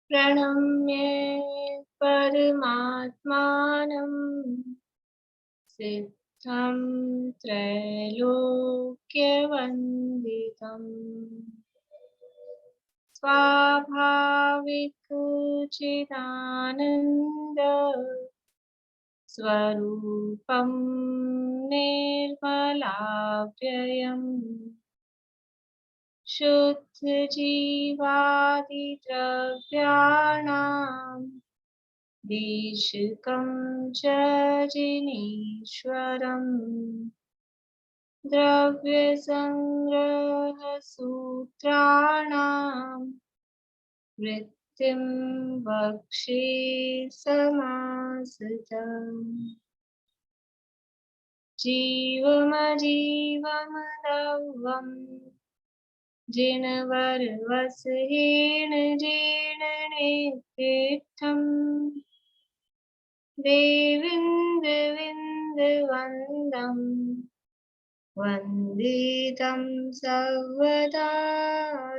प्रणम्य परमात्मानं सिद्धं त्रैलोक्यवन्दितम् स्वाभाविकचिदानन्द स्वरूपं निर्मलाव्ययम् शुद्धजीवादिद्रव्याणां देशिकं च जिनीश्वरम् द्रव्यसंग्रहसूत्राणां वृत्तिं वक्षे समासतम् जीवमजीवमदव्यम् जिनवरवसहेन जीर्णनेत्रेत्थम् देवीन्द्रविन्दवन्दम् वन्दे तं सर्वदा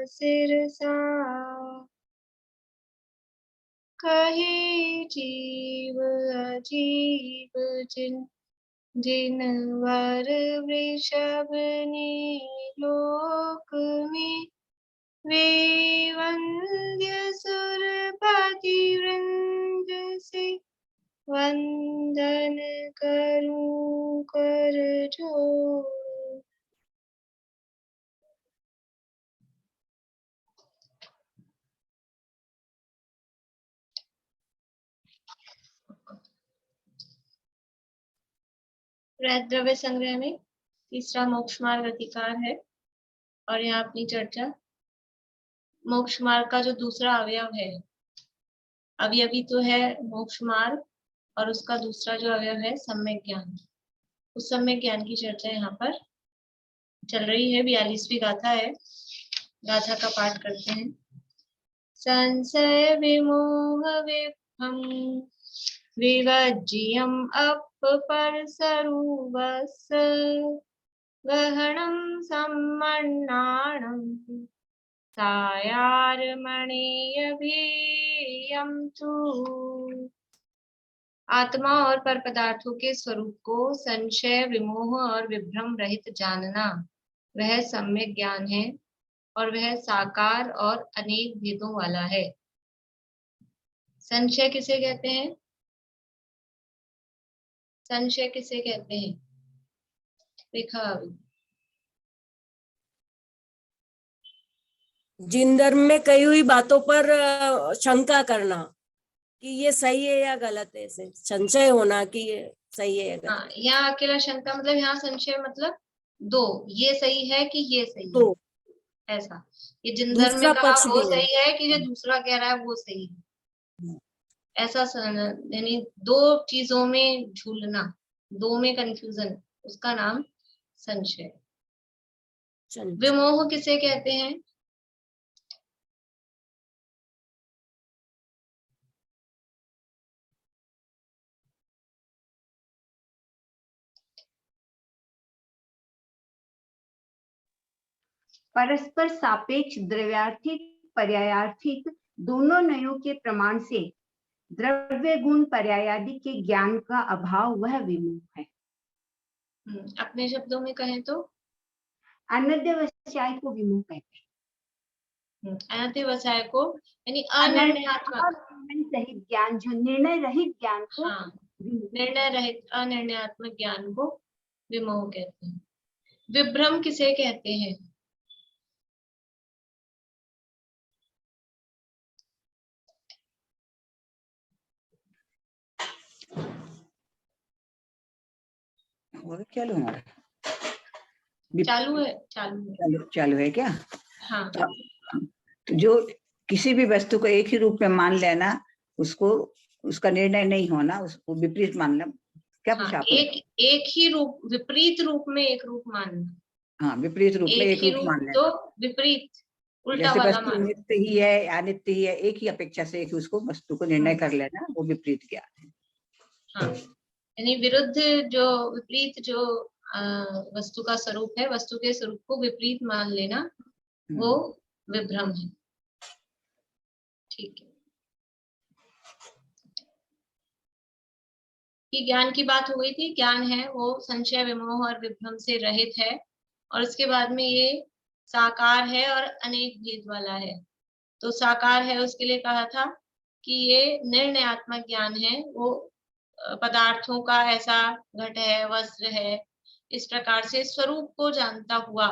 शिरसा कहे जीव अजीव जिनवर वृषभ ने लोक में वे वंद्य सुरपति वृंद से वंदन करूं कर जोड़। द्रव्य संग्रह में तीसरा मोक्ष मार्ग अधिकार है और यहाँ अपनी चर्चा मोक्ष मार्ग का जो दूसरा अवयव है, अवयवी तो है मोक्ष मार्ग और उसका दूसरा जो अवयव है सम्यक ज्ञान, उस सम्यक ज्ञान की चर्चा यहाँ पर चल रही है। 42वीं गाथा है, गाथा का पाठ करते हैं। संशय विमोह विभ्रम विवज्यम अपपर सरुवस गहनम सम्मन्नाणं सायारमणेयभियम तु। आत्मा और पर पदार्थों के स्वरूप को संशय विमोह और विभ्रम रहित जानना वह सम्यक ज्ञान है और वह साकार और अनेक भेदों वाला है। संशय किसे कहते हैं? संशय किसे कहते हैं? देखा जिन धर्म में कही हुई बातों पर शंका करना कि ये सही है या गलत है, संशय होना कि ये सही है या गलत। हाँ, यहाँ अकेला शंका मतलब यहाँ संशय मतलब दो, ये सही है कि ये सही तो है, ऐसा। ये जिन धर्म में कहा वो सही है कि जो दूसरा कह रहा है वो सही है, ऐसा यानी दो चीजों में झूलना, दो में कंफ्यूजन, उसका नाम संशय। विमोह किसे कहते हैं? परस्पर सापेक्ष द्रव्यार्थिक पर्यायार्थिक दोनों नयों के प्रमाण से द्रव्य गुण पर्यायादि के ज्ञान का अभाव वह विमोह है। अपने शब्दों में कहें तो अनध्यवसाय को विमोह कहते हैं। अनध्यवसाय को यानी अनिर्णयात्मक सहित ज्ञान, जो निर्णय रहित ज्ञान को, हाँ, निर्णय रहित अनिर्णयात्मक ज्ञान को विमोह कहते हैं। विभ्रम किसे कहते हैं? चालू है, चालू है क्या? हाँ। तो जो किसी भी वस्तु को एक ही रूप में मान लेना, उसको उसका निर्णय नहीं होना, उसको विपरीत मानना, क्या पूछा आपने? एक ही रूप, विपरीत रूप में एक रूप मानना। हाँ, विपरीत रूप में एक रूप मानना, तो विपरीत उल्टा वाला मानना। नित्य ही है, अनित्य ही है, एक ही अपेक्षा से एक उसको वस्तु को निर्णय कर लेना, वो विपरीत ज्ञान है। हाँ, यानी विरुद्ध जो विपरीत जो वस्तु का स्वरूप है, वस्तु के स्वरूप को विपरीत मान लेना, वो विभ्रम है। ठीक है। कि ज्ञान की बात हो गई थी। ज्ञान है वो संशय, विमोह और विभ्रम से रहित है, और उसके बाद में ये साकार है और अनेक भेद वाला है। तो साकार है उसके लिए कहा था कि ये निर्णयात्मक ज्ञान है, वो पदार्थों का ऐसा घट है, वस्त्र है, इस प्रकार से स्वरूप को जानता हुआ,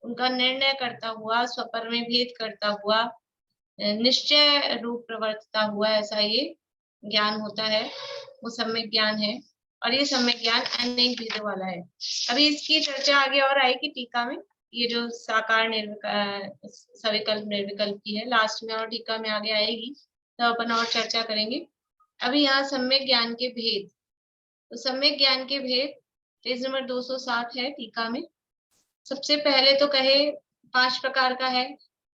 उनका निर्णय करता हुआ, स्वपर में भेद करता हुआ, निश्चय रूप प्रवर्तता हुआ, ऐसा ये ज्ञान होता है, वो सम्यक ज्ञान है। और ये सम्यक ज्ञान अनेक भेदों वाला है। अभी इसकी चर्चा आगे और आएगी टीका में। ये जो साकार सविकल्प निर्विकल्प की है, लास्ट में और टीका में आगे आएगी, तो अपन और चर्चा करेंगे। अभी यहाँ सम्यक ज्ञान के भेद। तो सम्यक ज्ञान के भेद पेज नंबर 207 है टीका में। सबसे पहले तो कहे 5 प्रकार का है,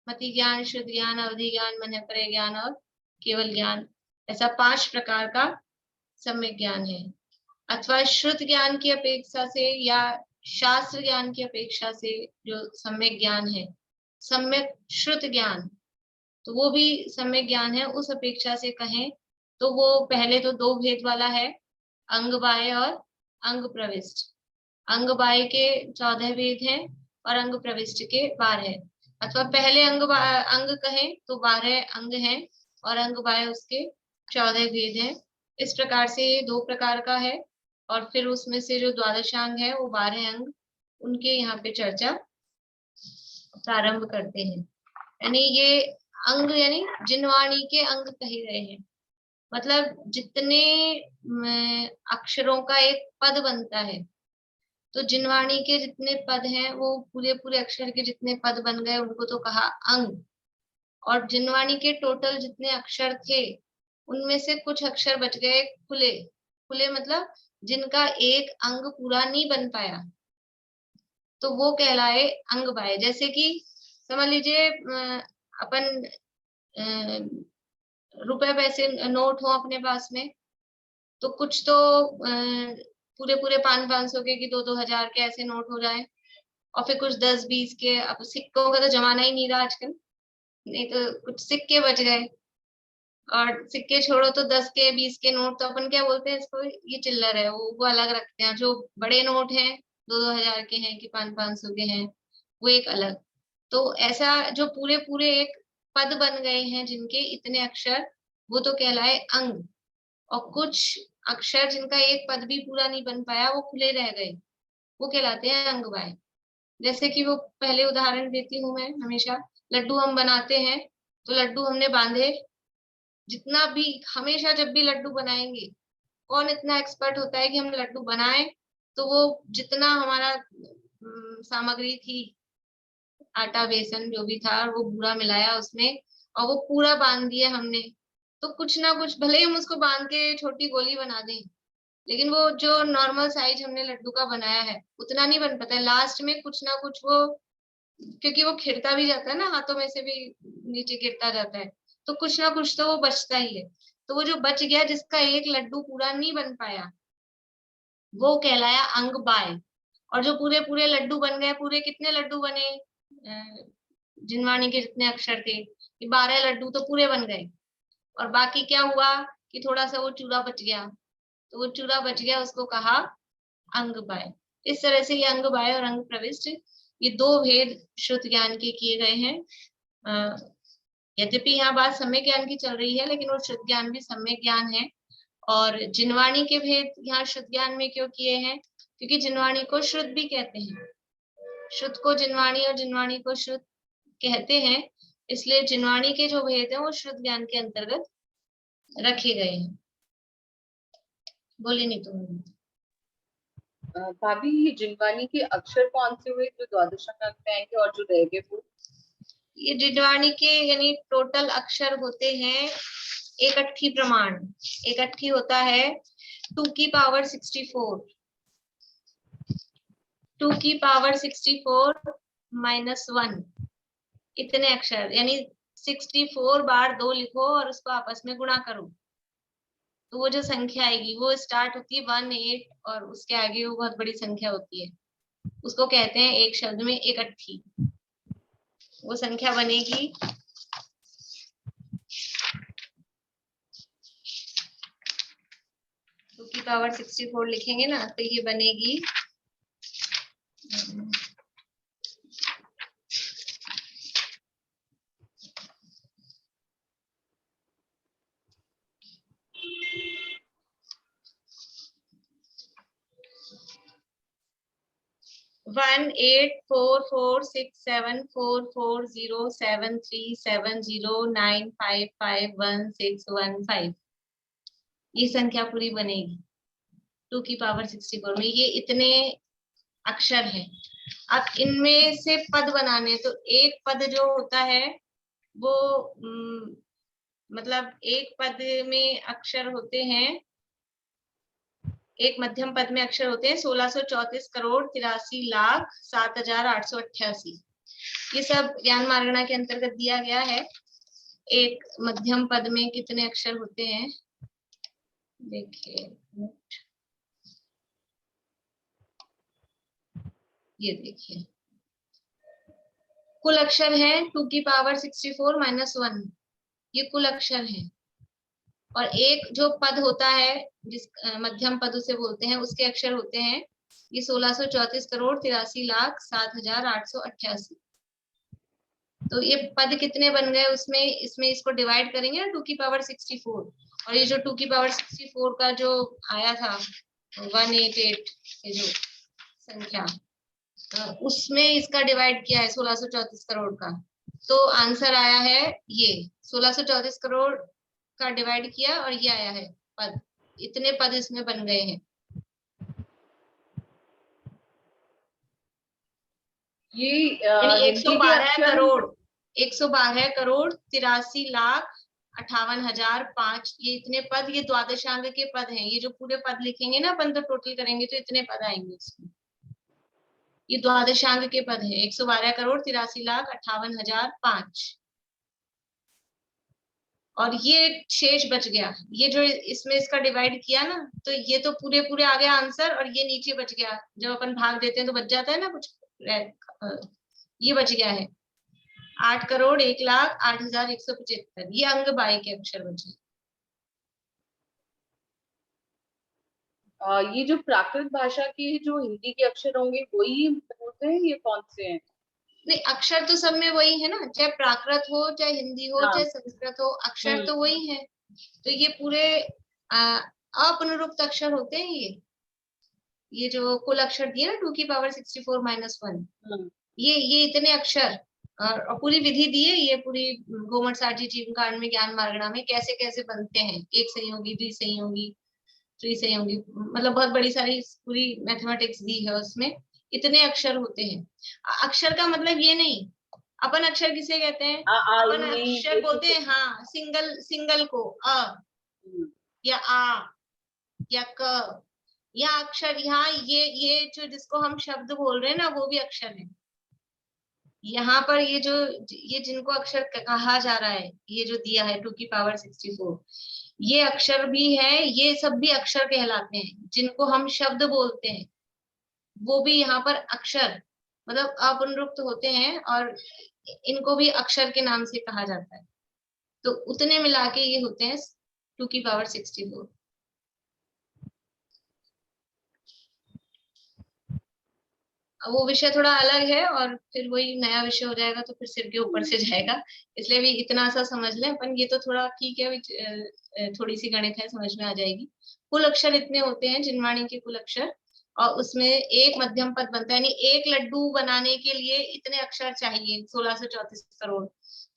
मति ज्ञान, शुद्ध ज्ञान, अवधि ज्ञान, मनःपरक ज्ञान और केवल ज्ञान। ऐसा 5 प्रकार का सम्यक ज्ञान है। अथवा श्रुत ज्ञान की अपेक्षा से या शास्त्र ज्ञान की अपेक्षा से जो सम्यक ज्ञान है, सम्यक श्रुत ज्ञान, तो वो भी सम्यक ज्ञान है। उस अपेक्षा से कहें तो वो पहले तो 2 भेद वाला है, अंग बाह्य और अंग प्रविष्ट। अंग बाह्य के 14 भेद हैं और अंग प्रविष्ट के 12। अथवा पहले अंग कहें तो 12 अंग हैं और अंग बाह्य उसके 14 भेद हैं। इस प्रकार से ये 2 प्रकार का है। और फिर उसमें से जो द्वादशांग है वो 12 अंग, उनके यहाँ पे चर्चा प्रारंभ करते हैं। यानी ये अंग यानी जिनवाणी के अंग कहे गए हैं। मतलब जितने अक्षरों का एक पद बनता है, तो जिनवाणी के जितने पद हैं वो पूरे पूरे अक्षर के जितने पद बन गए उनको तो कहा अंग। और जिनवाणी के टोटल जितने अक्षर थे उनमें से कुछ अक्षर बच गए खुले। खुले मतलब जिनका एक अंग पूरा नहीं बन पाया, तो वो कहलाए अंग बाह्य। जैसे कि समझ लीजिए अपन रुपए पैसे नोट हो अपने पास में, तो कुछ तो पूरे पूरे 500 के कि 2-2 हजार के ऐसे नोट हो जाए, और फिर कुछ 10-20 के। अब सिक्कों का तो जमाना ही नहीं रहा आजकल, नहीं तो कुछ सिक्के बच गए। और सिक्के छोड़ो तो 10 के 20 के नोट तो अपन क्या बोलते हैं इसको, ये चिल्लर है, वो अलग रखते हैं। जो बड़े नोट हैं 2-2 हजार के हैं कि 500-500 के हैं, वो एक अलग। तो ऐसा जो पूरे पूरे एक पद बन गए हैं जिनके इतने अक्षर, वो तो कहलाए अंग। और कुछ अक्षर जिनका एक पद भी पूरा नहीं बन पाया, वो खुले रह गए, वो कहलाते हैं अंग बाह्य। जैसे कि वो पहले उदाहरण देती हूँ मैं हमेशा, लड्डू हम बनाते हैं तो लड्डू हमने बांधे, जितना भी हमेशा जब भी लड्डू बनाएंगे, कौन इतना एक्सपर्ट होता है कि हम लड्डू बनाएं तो वो जितना हमारा सामग्री थी, आटा बेसन जो भी था, वो पूरा मिलाया उसमें और वो पूरा बांध दिया हमने। तो कुछ ना कुछ, भले ही हम उसको बांध के छोटी गोली बना दें, लेकिन वो जो नॉर्मल साइज हमने लड्डू का बनाया है उतना नहीं बन पाता है। लास्ट में कुछ ना कुछ वो, क्योंकि वो खिरता भी जाता है ना, हाथों में से भी नीचे गिरता जाता है, तो कुछ ना कुछ तो वो बचता ही है। तो वो जो बच गया, जिसका एक लड्डू पूरा नहीं बन पाया, वो कहलाया अंग बाह्य। और जो पूरे पूरे लड्डू बन गए, पूरे कितने लड्डू बने, जिनवाणी के जितने अक्षर थे, 12 लड्डू तो पूरे बन गए। और बाकी क्या हुआ कि थोड़ा सा वो चूरा बच गया, तो वो चूरा बच गया, उसको कहा अंग बाह्य। इस तरह से ये अंग बाह्य और अंग प्रविष्ट, ये 2 भेद श्रुत ज्ञान के किए गए हैं। यद्यपि यहाँ बात सम्यक ज्ञान की चल रही है, लेकिन वो श्रुत ज्ञान भी सम्यक ज्ञान है। और जिनवाणी के भेद यहाँ श्रुत ज्ञान में क्यों किए हैं, क्योंकि जिनवाणी को श्रुत भी कहते हैं। श्रुत को जिनवाणी और जिनवाणी को श्रुत कहते हैं, इसलिए जिनवाणी के जो भेद हैं वो श्रुत ज्ञान के अंतर्गत रखे गए हैं। बोली नहीं तुम। भाभी, ये जिनवाणी के अक्षर कौन से हुए जो द्वादशांग में आएंगे और जो रह गए वो? ये जिनवाणी के यानी टोटल अक्षर होते हैं एकट्ठी प्रमाण। एकट्ठी होता है 2 की पावर 64, 2 की पावर 64 माइनस 1, इतने अक्षर। यानी 64 बार 2 लिखो और उसको आपस में गुणा करो, तो वो जो संख्या आएगी वो स्टार्ट होती है 1 8 और उसके आगे वो बहुत बड़ी संख्या होती है, उसको कहते हैं एक शब्द में एकट्ठी। वो संख्या बनेगी 2 की पावर 64 लिखेंगे ना तो ये बनेगी 18446744073709551615। ये संख्या पूरी बनेगी 2 की पावर 64 में। ये इतने अक्षर हैं। अब इनमें से पद बनाने, तो एक पद जो होता है वो मतलब एक पद में अक्षर होते हैं, एक मध्यम पद में अक्षर होते हैं 1634 करोड़ 83 लाख 7,888। ये सब ज्ञान मार्गणा के अंतर्गत दिया गया है। एक मध्यम पद में कितने अक्षर होते हैं देखिए, ये देखिए कुल अक्षर है 2 की पावर 64 माइनस 1, ये कुल अक्षर है। और एक जो पद होता है जिस मध्यम पद उसे बोलते हैं, उसके अक्षर होते हैं ये 1634 करोड़ 83 लाख 7,888। तो ये पद कितने बन गए उसमें, इसमें इसको डिवाइड करेंगे ना 2 की पावर 64, और ये जो 2 की पावर 64 का जो आया था 188 ये जो संख्या, उसमें इसका डिवाइड किया है 1634 करोड़ का, तो आंसर आया है ये 1634 करोड़ का डिवाइड किया और ये आया है पद। इतने पद इसमें बन गए हैं। ये यानी हिंदी के 112 अक्षर करोड़ 112 करोड़ 83 लाख 58,005, ये इतने पद, ये द्वादशांग के पद हैं। ये जो पूरे पद लिखेंगे ना अपन तो टोटल करेंगे तो इतने पद आएंगे इसमें। ये द्वादशांग के पद है 112 करोड़ 83 लाख 58,005। और ये शेष बच गया, ये जो इसमें इसका डिवाइड किया ना तो ये तो पूरे पूरे आ गया आंसर, और ये नीचे बच गया। जब अपन भाग देते हैं तो बच जाता है ना कुछ, ये बच गया है 8 करोड़ 1 लाख 8,175। ये अंग बाई के अक्षर बचे। ये जो प्राकृत भाषा के जो हिंदी के अक्षर होंगे वही होते हैं, ये कौन से हैं? नहीं, अक्षर तो सब में वही है ना, चाहे प्राकृत हो चाहे हिंदी हो हाँ। चाहे संस्कृत हो, अक्षर तो वही है। तो ये पूरे अपनुरूक्त अक्षर होते हैं। ये जो कुल अक्षर दिए ना 2 की पावर 64 माइनस 1, ये इतने अक्षर और पूरी विधि दी है। ये पूरी गोमट साजी जीवन कांड में ज्ञान मार्गणा में कैसे कैसे बनते हैं, एक संयोगी द्विसंयोगी त्रिसंयोगी, मतलब बहुत बड़ी सारी पूरी मैथमेटिक्स दी है उसमें। इतने अक्षर होते हैं। अक्षर का मतलब ये नहीं, अपन अक्षर किसे कहते हैं, अपन अक्षर बोलते हैं हाँ सिंगल को अ या आ या क, या अक्षर यहाँ ये जो जिसको हम शब्द बोल रहे हैं ना वो भी अक्षर है। यहाँ पर ये जिनको अक्षर कहा जा रहा है, ये जो दिया है 2 की पावर 64, ये अक्षर भी है, ये सब भी अक्षर कहलाते हैं। जिनको हम शब्द बोलते हैं वो भी यहाँ पर अक्षर मतलब अपनुरूक्त होते हैं, और इनको भी अक्षर के नाम से कहा जाता है। तो उतने मिला के ये होते हैं 2 की पावर 64। वो विषय थोड़ा अलग है और फिर वही नया विषय हो जाएगा तो फिर सिर के ऊपर से जाएगा, इसलिए भी इतना सा समझ लें अपन। ये तो थोड़ा ठीक है, थोड़ी सी गणित है, समझ में आ जाएगी। कुल अक्षर इतने होते हैं जिनवाणी के कुल अक्षर, और उसमें एक मध्यम पद बनता है। यानी एक लड्डू बनाने के लिए इतने अक्षर चाहिए 1634 करोड़।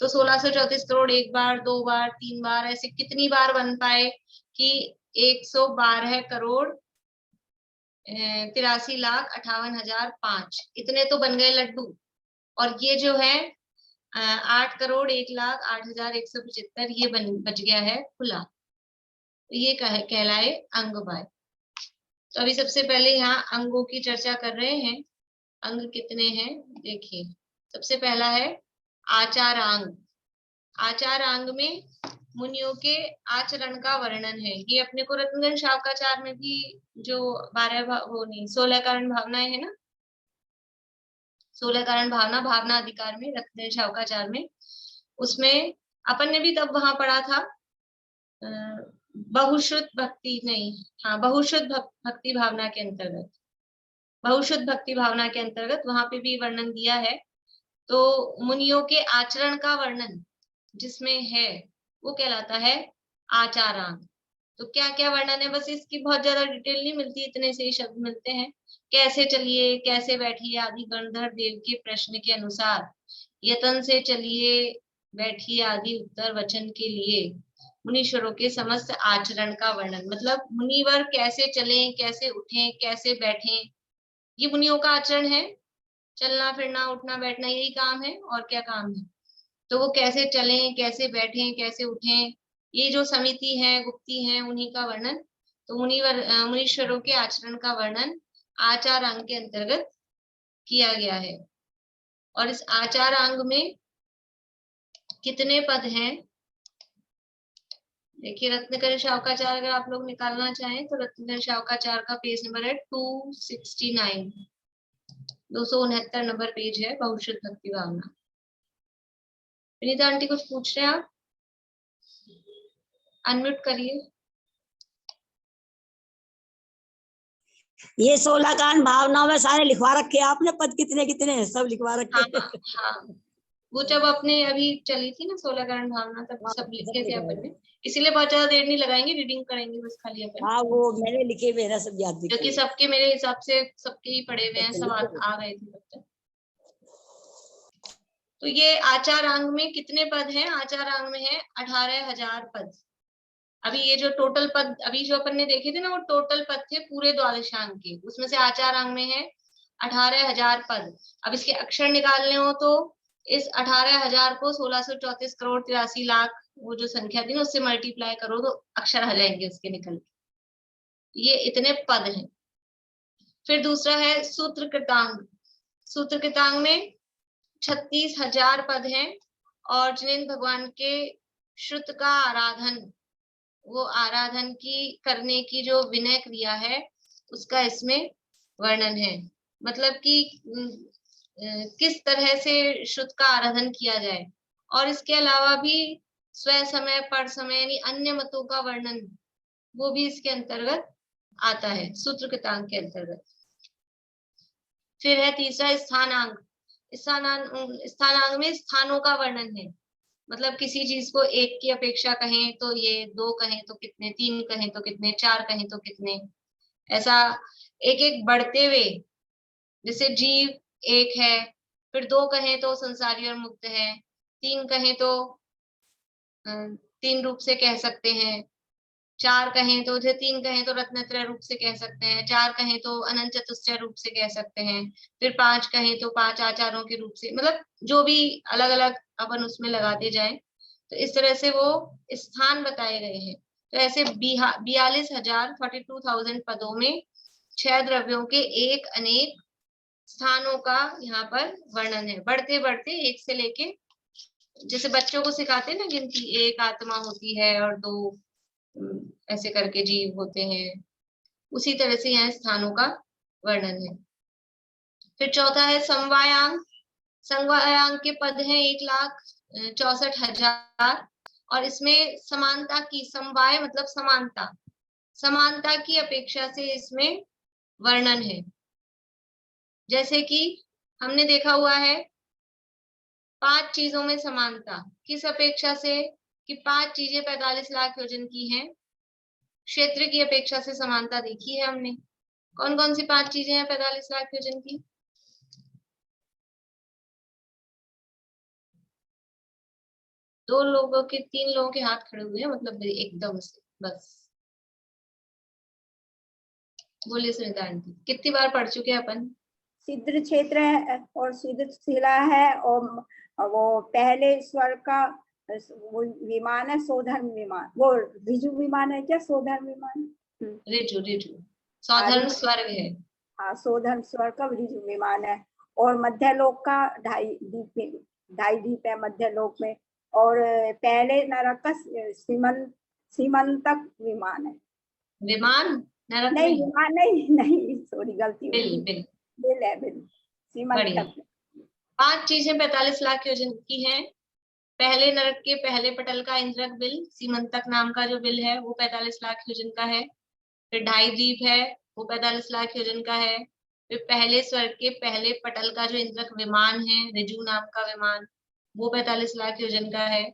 तो 1634 करोड़ एक बार, 2 बार, 3 बार, ऐसे कितनी बार बन पाए कि 112 करोड़ 83 लाख 58,005 इतने तो बन गए लड्डू। और ये जो है 8 करोड़ 1 लाख 8,175 ये बच गया है खुला। तो ये कहलाए अंग बाय। तो अभी सबसे पहले यहाँ अंगों की चर्चा कर रहे हैं। अंग कितने हैं देखिए। सबसे पहला है आचारांग। आचारांग में मुनियों के आचरण का वर्णन है। ये अपने को रत्नगंज शावकाचार में भी जो 16 कारण भावनाएं है ना, 16 कारण भावना भावना अधिकार में रत्नगंज शावकाचार में, उसमें अपन ने भी तब वहां पढ़ा था बहुश्रुत भक्ति नहीं, हाँ बहुश्रुत भक्ति भावना के अंतर्गत, बहुश्रुत भक्ति भावना के अंतर्गत वहां पे भी वर्णन दिया है। तो मुनियों के आचरण का वर्णन जिसमें है वो कहलाता है आचारांग। तो क्या क्या वर्णन है, बस इसकी बहुत ज्यादा डिटेल नहीं मिलती, इतने से ही शब्द मिलते हैं। कैसे चलिए, कैसे बैठिए आदि गणधर देव के प्रश्न के अनुसार, यतन से चलिए बैठिए आदि उत्तर वचन के लिए मुनीश्वरों के समस्त आचरण का वर्णन, मतलब मुनिवर कैसे चलें, कैसे उठें, कैसे बैठें, ये मुनियों का आचरण है। चलना फिरना उठना बैठना यही काम है, और क्या काम है। तो वो कैसे चलें, कैसे बैठें, कैसे उठें, ये जो समिति है, गुप्ती है, उन्हीं का वर्णन। तो मुनीश्वरों के आचरण का वर्णन आचार अंग के अंतर्गत किया गया है। और इस आचार अंग में कितने पद हैं, देखिए रत्नकर शावकाचार अगर आप लोग निकालना चाहें तो रत्नकर शावकाचार का पेज नंबर है 269, 269 नंबर पेज है, बहुश्रुत भक्ति भावना। विनीता आंटी कुछ पूछ रहे हैं आप, अनम्यूट करिए। ये 16 कांड भावना में सारे लिखवा रखे हैं आपने, पद कितने कितने हैं सब लिखवा रखे हाँ हैं। हाँ, वो जब अपने अभी चली थी ना 16 कांड भावना, तब सब लिखे थे अपन ने, इसीलिए बहुत ज्यादा देर नहीं लगाएंगे, रीडिंग करेंगे बस खाली अपन। हाँ वो मैंने लिखे हुए हैं सब याद क्योंकि सबके मेरे हिसाब से सबके ही पढ़े हुए हैं, सब आ गए थे तब तक। तो ये आचार अंग में कितने पद हैं, आचार अंग में है 18,000 पद। अभी ये जो टोटल पद अभी जो अपन ने देखे थे ना, वो टोटल पद थे पूरे द्वादशांग के, उसमें से आचार अंग में है 18,000 पद। अब इसके अक्षर निकालने हो तो इस 18,000 को 1634 करोड़ 83 लाख वो जो संख्या थी ना, उससे मल्टीप्लाई करो तो अक्षर आ जाएंगे उसके निकल के। ये इतने पद हैं। फिर दूसरा है सूत्र कृतांग। सूत्र कृतांग में 36,000 पद हैं, और जिनेन्द्र भगवान के श्रुत का आराधन, वो आराधन की करने की जो विनय क्रिया है उसका इसमें वर्णन है। मतलब कि किस तरह से श्रुत का आराधन किया जाए, और इसके अलावा भी स्व समय पर समय यानी अन्य मतों का वर्णन, वो भी इसके अंतर्गत आता है सूत्र कृतांग के अंतर्गत। फिर है तीसरा स्थानांग। स्थानांग में स्थानों का वर्णन है, मतलब किसी चीज को एक की अपेक्षा कहें तो ये, दो कहें तो कितने, तीन कहें तो कितने, चार कहें तो कितने, ऐसा एक एक बढ़ते हुए। जैसे जीव एक है, फिर दो कहें तो संसारी और मुक्त है, तीन कहें तो तीन रूप से कह सकते हैं, चार कहें तो, तीन कहें तो रत्नत्रय रूप से कह सकते हैं, चार कहें तो अनंत चतुष्टय रूप से कह सकते हैं, फिर पांच कहें तो पांच आचारों के रूप से, मतलब जो भी अलग अलग अपन उसमें लगाते जाएं, तो इस तरह से वो स्थान बताए गए हैं। तो ऐसे 42,000 पदों में 6 द्रव्यों के एक अनेक स्थानों का यहाँ पर वर्णन है। बढ़ते बढ़ते एक से लेके, जैसे बच्चों को सिखाते हैं ना गिनती, एक आत्मा होती है और दो ऐसे करके जीव होते हैं, उसी तरह से यहाँ स्थानों का वर्णन है। फिर चौथा है समवायांग। समवायांग के पद हैं 1,64,000, और इसमें समानता की, समवाय मतलब समानता, समानता की अपेक्षा से इसमें वर्णन है। जैसे कि हमने देखा हुआ है 5 चीजों में समानता, किस अपेक्षा से, कि 5 चीजें 45 लाख योजन की हैं। क्षेत्र की अपेक्षा से समानता देखी है हमने। कौन कौन सी 5 चीजें हैं 45 लाख योजन की? दो लोगों के, 3 लोगों के हाथ खड़े हुए हैं, मतलब एकदम से बस बोलिए सुनीता आंटी, कितनी बार पढ़ चुके हैं अपन? सिद्ध क्षेत्र है और सिद्ध शिला है, और वो पहले स्वर का वो विमान है, सोधर्म विमान, वो ऋजु विमान है क्या, सोधर्म विमान? ऋजु, ऋजु सौधर्म स्वर्ग है। हाँ, सोधर्म स्वर का ऋजु विमान है। और मध्य लोक का 2.5 दीप है मध्य लोक में। और पहले नरक का सीमंतक विमान है। विमान नरक नहीं, में? विमान नहीं, सॉरी गलती हो गई। बिल बिल है, बिल सीमंतक। 5 चीजें 45 लाख योजन की हैं, पहले नरक के पहले पटल का इंद्रक बिल, सीमंतक नाम का जो बिल है वो 45 लाख योजन का है। फिर ढाई द्वीप है वो 45 लाख योजन का है। फिर पहले स्वर्ग के पहले पटल का जो इंद्रक विमान है, ऋजु नाम का विमान, वो 45 लाख योजन का है।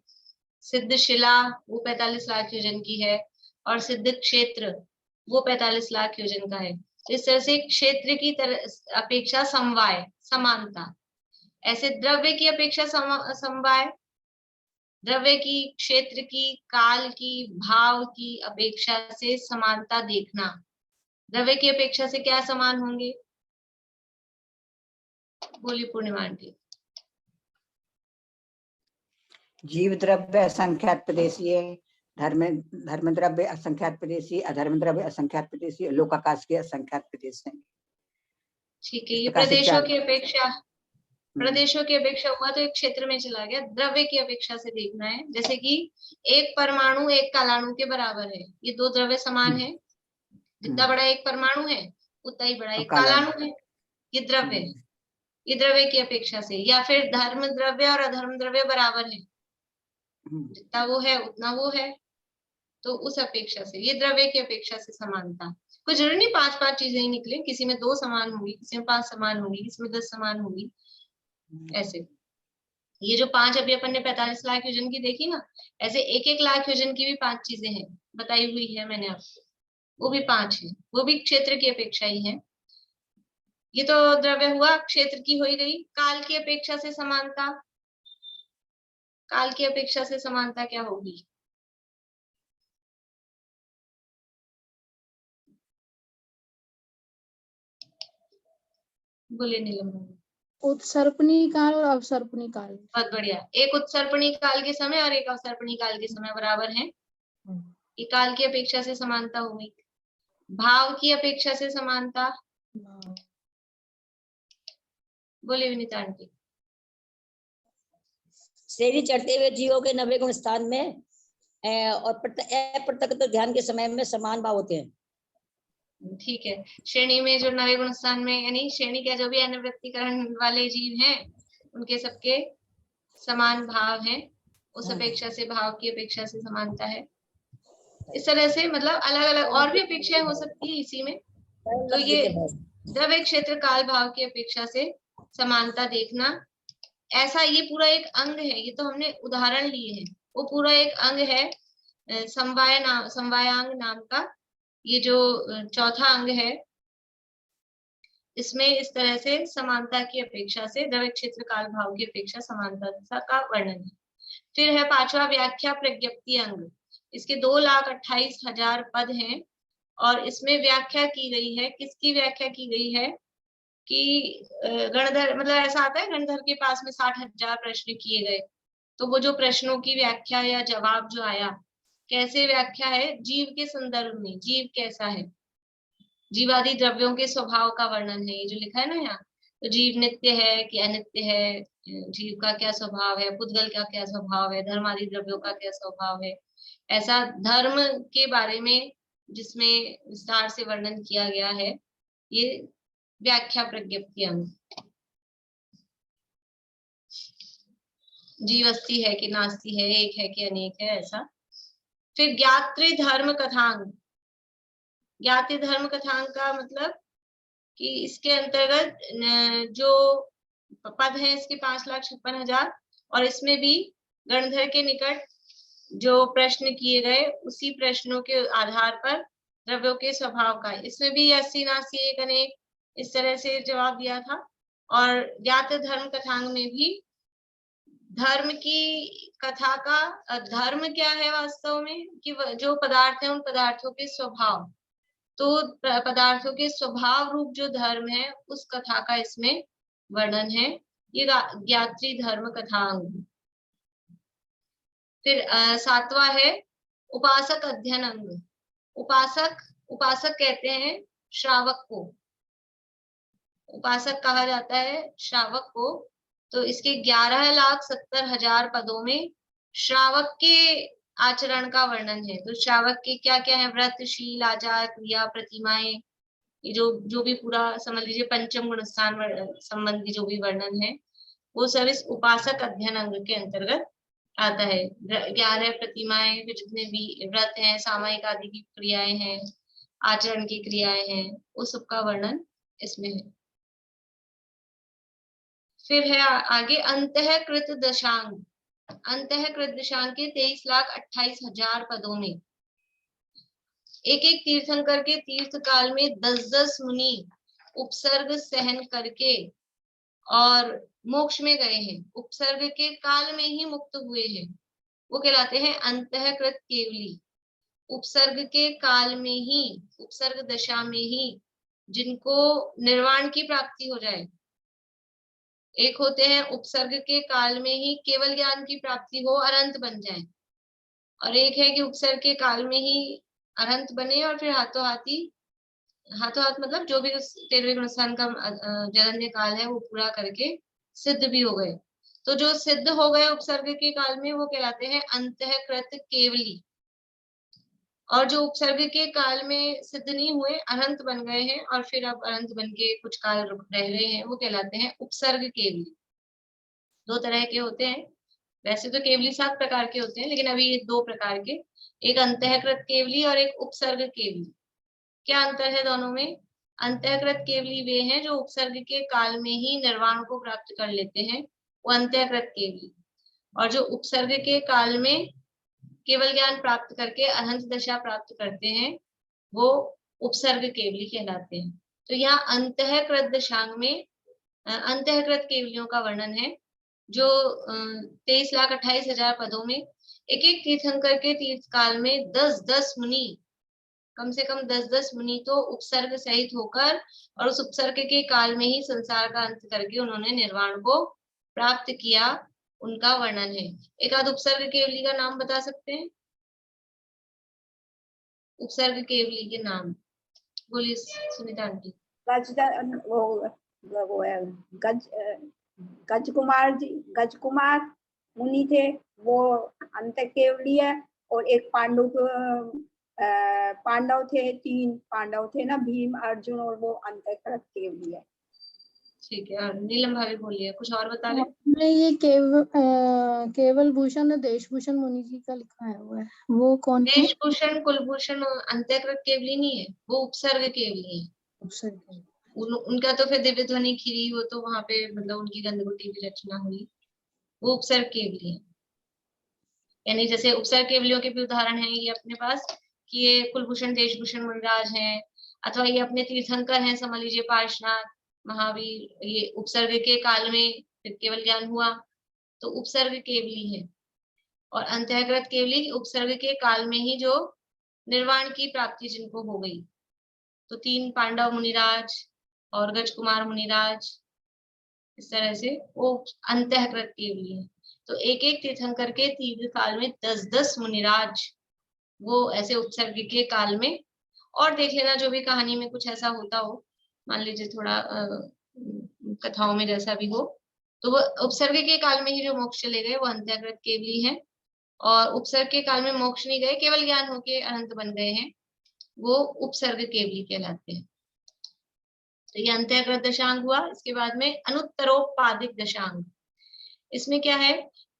सिद्ध शिला वो 45 लाख योजन की है। और सिद्ध क्षेत्र वो 45 लाख योजन का है। इस तरह से क्षेत्र की अपेक्षा समवाय, समानता, ऐसे द्रव्य की अपेक्षा समवाय, द्रव्य की, क्षेत्र की, काल की, भाव की अपेक्षा से समानता देखना। द्रव्य की अपेक्षा से क्या समान होंगे? बोली पूर्णिमा आंटी। जीव द्रव्य असंख्यात प्रदेशीय, धर्म द्रव्य असंख्यात प्रदेशी, अधर्म द्रव्य असंख्यात प्रदेशी, लोकाकाश के असंख्यात प्रदेश हैं। ठीक है, ये प्रदेशों की अपेक्षा, प्रदेशों की अपेक्षा हुआ तो एक क्षेत्र में चला गया। द्रव्य की अपेक्षा से देखना है, जैसे कि एक परमाणु एक कालाणु के बराबर है, ये दो द्रव्य समान है। जितना बड़ा एक परमाणु है उतना ही बड़ा एक कालाणु है। ये द्रव्य की अपेक्षा से। या फिर धर्म द्रव्य और अधर्म द्रव्य बराबर है, जितना वो है उतना वो है, तो उस अपेक्षा से ये द्रव्य की अपेक्षा से समानता। कुछ जरूरी नहीं 5-5 चीजें ही निकले, किसी में 2 समान होंगी, किसी में 5 समान होंगी, किसी में 10 समान होगी, ऐसे। ये जो 5 अभी अपन ने 45 लाख योजन की देखी ना, ऐसे 1-1 लाख योजन की भी 5 चीजें हैं, बताई हुई है मैंने आपको, वो भी 5 है, वो भी क्षेत्र की अपेक्षा ही है। ये तो द्रव्य हुआ, क्षेत्र की हो ही गई। काल की अपेक्षा से समानता, काल की अपेक्षा से समानता क्या होगी? बोले नीलम। उत्सर्पणी काल और अवसर्पणी काल। बहुत बढ़िया। एक उत्सर्पणी काल के समय और एक अवसर्पणी काल के समय बराबर हैं। ये काल की अपेक्षा से समानता हुई। भाव की अपेक्षा से समानता, बोले विनीता आंटी। सीढ़ी चढ़ते हुए जीवों के 90 गुण स्थान में और अप्रत्यक्ष ध्यान के समय में समान भाव होते हैं। ठीक है, श्रेणी में जो 90 गुण स्थान में, यानी श्रेणी के जो भी अनवृत्तिकरण वाले जीव हैं उनके सबके समान भाव हैं, उस अपेक्षा से भाव की अपेक्षा से समानता है। इस तरह से मतलब अलग अलग और भी अपेक्षाएं हो सकती है इसी में। तो ये द्रव्य क्षेत्र काल भाव की अपेक्षा से समानता देखना, ऐसा ये पूरा एक अंग है। ये तो हमने उदाहरण लिए हैं, वो पूरा एक अंग है समवायांग नाम का। ये जो चौथा अंग है, इसमें इस तरह से समानता की अपेक्षा से द्रव्य क्षेत्र काल भाव की अपेक्षा समानता का वर्णन है। फिर है 5वां व्याख्या प्रज्ञप्ति अंग। इसके 2,28,000 पद हैं और इसमें व्याख्या की गई है। किसकी व्याख्या की गई है कि गणधर, मतलब ऐसा आता है गणधर के पास में 60,000 प्रश्न किए गए, तो वो जो प्रश्नों की व्याख्या या जवाब जो आया, कैसे व्याख्या है? जीव के संदर्भ में, जीव कैसा है, जीवादि द्रव्यों के स्वभाव का वर्णन है। ये जो लिखा है ना यहाँ, तो जीव नित्य है कि अनित्य है, जीव का क्या स्वभाव है, पुद्गल का क्या स्वभाव है, धर्मादि द्रव्यों का क्या स्वभाव है, ऐसा धर्म के बारे में जिसमें विस्तार से वर्णन किया गया है, ये व्याख्या प्रज्ञप्ति अंग। जीव अस्थि है कि नास्ति है, एक है कि अनेक है, ऐसा। फिर ज्ञात्री धर्म कथांग। ज्ञाति धर्म कथांग का मतलब कि इसके अंतर्गत जो पद है इसके 5,56,000 और इसमें भी गणधर के निकट जो प्रश्न किए गए उसी प्रश्नों के आधार पर द्रव्यों के स्वभाव का, इसमें भी 80, 89, एक अनेक इस तरह से जवाब दिया था। और ज्ञात धर्म कथांग में भी धर्म की कथा का, धर्म क्या है वास्तव में कि जो पदार्थ है उन पदार्थों के स्वभाव, तो पदार्थों के स्वभाव रूप जो धर्म है उस कथा का इसमें वर्णन है। ये ज्ञात्री धर्म कथांग। फिर 7वां है उपासक अध्ययन अंग। उपासक कहते हैं श्रावक को, उपासक कहा जाता है श्रावक को। तो इसके 11,70,000 पदों में श्रावक के आचरण का वर्णन है। तो श्रावक के क्या क्या है? व्रत, शील, आचार, क्रिया, प्रतिमाएं, ये जो भी पूरा समझ लीजिए पंचम गुण स्थान संबंधी जो भी वर्णन है वो सब इस उपासक अध्ययन अंग के अंतर्गत आता है। 11 प्रतिमाएं, फिर जितने भी व्रत हैं, सामायिक आदि की क्रियाएं हैं, आचरण की क्रियाएं हैं, उस सब का वर्णन इसमें है। फिर है आगे अंतःकृत दशांग। अंतःकृत दशांग के 23,28,000 पदों में एक एक तीर्थंकर के तीर्थ काल में 10-10 मुनि उपसर्ग सहन करके और मोक्ष में गए हैं, उपसर्ग के काल में ही मुक्त हुए हैं, वो कहलाते हैं अंतःकृत केवली। उपसर्ग के काल में ही, उपसर्ग दशा में ही जिनको निर्वाण की प्राप्ति हो जाए। एक होते हैं उपसर्ग के काल में ही केवल ज्ञान की प्राप्ति हो, अनंत बन जाए, और एक है कि उपसर्ग के काल में ही अनंत बने और फिर हाथों हाथ मतलब जो भी उस 13वें गुणस्थान का जगन्य काल है वो पूरा करके सिद्ध भी हो गए। तो जो सिद्ध हो गए उपसर्ग के काल में वो कहलाते हैं अंतःकृत केवली, और जो उपसर्ग के काल में सिद्ध नहीं हुए, अनंत बन गए हैं और फिर अब अनंत बन के कुछ काल रह रहे हैं, वो कहलाते हैं उपसर्ग केवली। 2 तरह के होते हैं, वैसे तो केवली 7 प्रकार के होते हैं, लेकिन अभी ये 2 प्रकार के, एक अंतःकृत केवली और एक उपसर्ग केवली। क्या अंतर है दोनों में? अंतःकृत केवली वे हैं जो उपसर्ग के काल में ही निर्वाण को प्राप्त कर लेते हैं, वो अंतःकृत केवली। और जो उपसर्ग के काल में केवल ज्ञान प्राप्त करके अनंत दशा प्राप्त करते हैं, वो उपसर्ग केवली कहलाते हैं। तो यहाँ अंतःकृत दशांग में अंतःकृत केवलियों का वर्णन है, जो 23,28,000 पदों में एक एक तीर्थंकर के तीर्थ काल में 10-10 मुनि, कम से कम 10-10 मुनि तो उपसर्ग सहित होकर और उस उपसर्ग के काल में ही संसार का अंत करके उन्होंने निर्वाण को प्राप्त किया, उनका वर्णन है। एक आध उपसर्ग केवली का नाम बता सकते हैं? उपसर्ग केवली के नाम बोलिए सुनीता आंटी। वो है गजकुमार मुनि थे, वो अंत केवली है। और एक पांडव थे, 3 पांडव थे ना, भीम, अर्जुन, और वो अंतःकृत केवली है। ठीक है, और नीलम भाभी बोलिए, कुछ और बता रहे? हमने ये केवल भूषण और देशभूषण मुनि जी का लिखा है हुआ है, वो कौन है? देशभूषण कुलभूषण अंतःकृत केवली नहीं है, वो उपसर्ग केवली है। उनका तो फिर दिव्य ध्वनि खीरी, वो तो वहां पे मतलब उनकी गंधगुटी की रचना हुई, वो उपसर्ग केवली है। यानी जैसे उपसर्ग केवलियों के भी उदाहरण हैं ये अपने पास, कि ये कुलभूषण देशभूषण मुनिराज हैं, अथवा ये अपने तीर्थंकर हैं, समझ लीजिए पार्श्वनाथ, महावीर, ये उपसर्ग के काल में फिर केवल ज्ञान हुआ, तो उपसर्ग केवली है। और अंतःकृत केवली उपसर्ग के काल में ही जो निर्वाण की प्राप्ति जिनको हो गई, तो 3 पांडव मुनिराज और गजकुमार मुनिराज, इस तरह से वो अंतःकृत केवली है। तो एक एक तीर्थंकर के तीर्थ काल में 10-10 मुनिराज, वो ऐसे उपसर्ग के काल में, और देख लेना जो भी कहानी में कुछ ऐसा होता हो, मान लीजिए थोड़ा कथाओं में जैसा भी हो, तो वो उपसर्ग के काल में ही जो मोक्ष चले गए वो अंतःकृत केवली है, और उपसर्ग के काल में मोक्ष नहीं गए, केवल ज्ञान होके अनंत बन गए हैं, वो उपसर्ग केवली कहलाते हैं। तो ये अंतःकृत दशांग हुआ। इसके बाद में अनुत्तरोपादिक दशांग। इसमें क्या है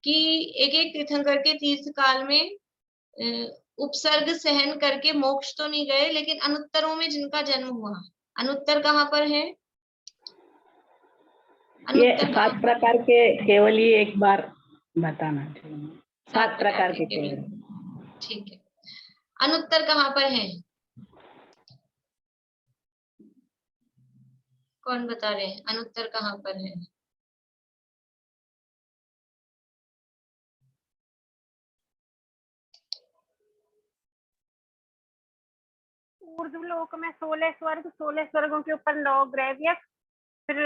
कि एक एक तीर्थंकर के तीर्थ काल में उपसर्ग सहन करके मोक्ष तो नहीं गए, लेकिन अनुत्तरों में जिनका जन्म हुआ। अनुत्तर कहाँ पर है? ये 7 प्रकार के केवल ही एक बार बताना चाहिए। 7 प्रकार के केवल। ठीक है, अनुत्तर कहाँ पर है? कौन बता रहे हैं अनुत्तर कहाँ पर है? ऊर्ध्वलोक में 16 स्वर्ग, 16 स्वर्गों के ऊपर 9 ग्रैव्य, फिर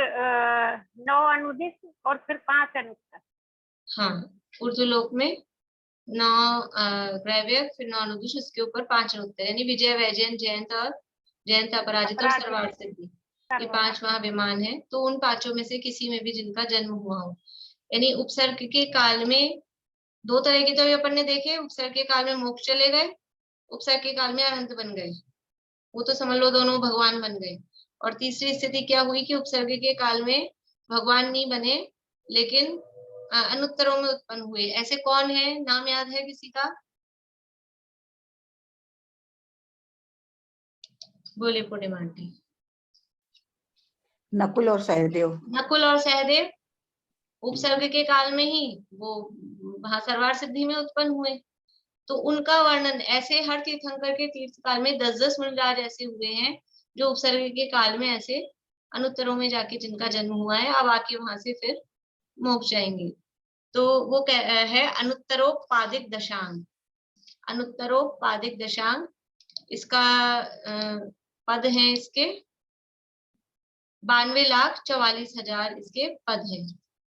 9 अनुदिश और फिर 5 अनुत्तर। हाँ, ऊर्ध्वलोक में 9 ग्रैव्य, फिर 9 अनुदिश, उसके ऊपर 5 अनुत्तर, यानी विजय, वैजयंत, जयंत और जयंत, अपराजित और सर्वार्थ सिद्धि, ये 5 वहां विमान है। तो उन 5 में से किसी में भी जिनका जन्म हुआ हो, यानी उपसर्ग के काल में 2 तरह के तो अपन ने देखे, उपसर्ग के काल में मोक्ष चले गए, उपसर्ग के काल में अनंत बन गए, वो तो समझ लो दोनों भगवान बन गए। और तीसरी स्थिति क्या हुई कि उपसर्ग के काल में भगवान नहीं बने, लेकिन अनुत्तरों में उत्पन्न हुए। ऐसे कौन है, नाम याद है किसी का? बोले पूर्णिमा आंटी। नकुल और सहदेव। नकुल और सहदेव उपसर्ग के काल में ही वो वहां सरवार सिद्धि में उत्पन्न हुए। तो उनका वर्णन ऐसे हर तीर्थंकर के तीर्थ काल में 10-10 मुनिराज ऐसे हुए हैं जो उपसर्ग के काल में ऐसे अनुत्तरों में जाके जिनका जन्म हुआ है, अब आके वहां से फिर मोक्ष जाएंगे। तो वो है अनुत्तरोपादिक दशांग। अनुत्तरोपादिक दशांग इसका पद है इसके 92,44,000 इसके पद हैं।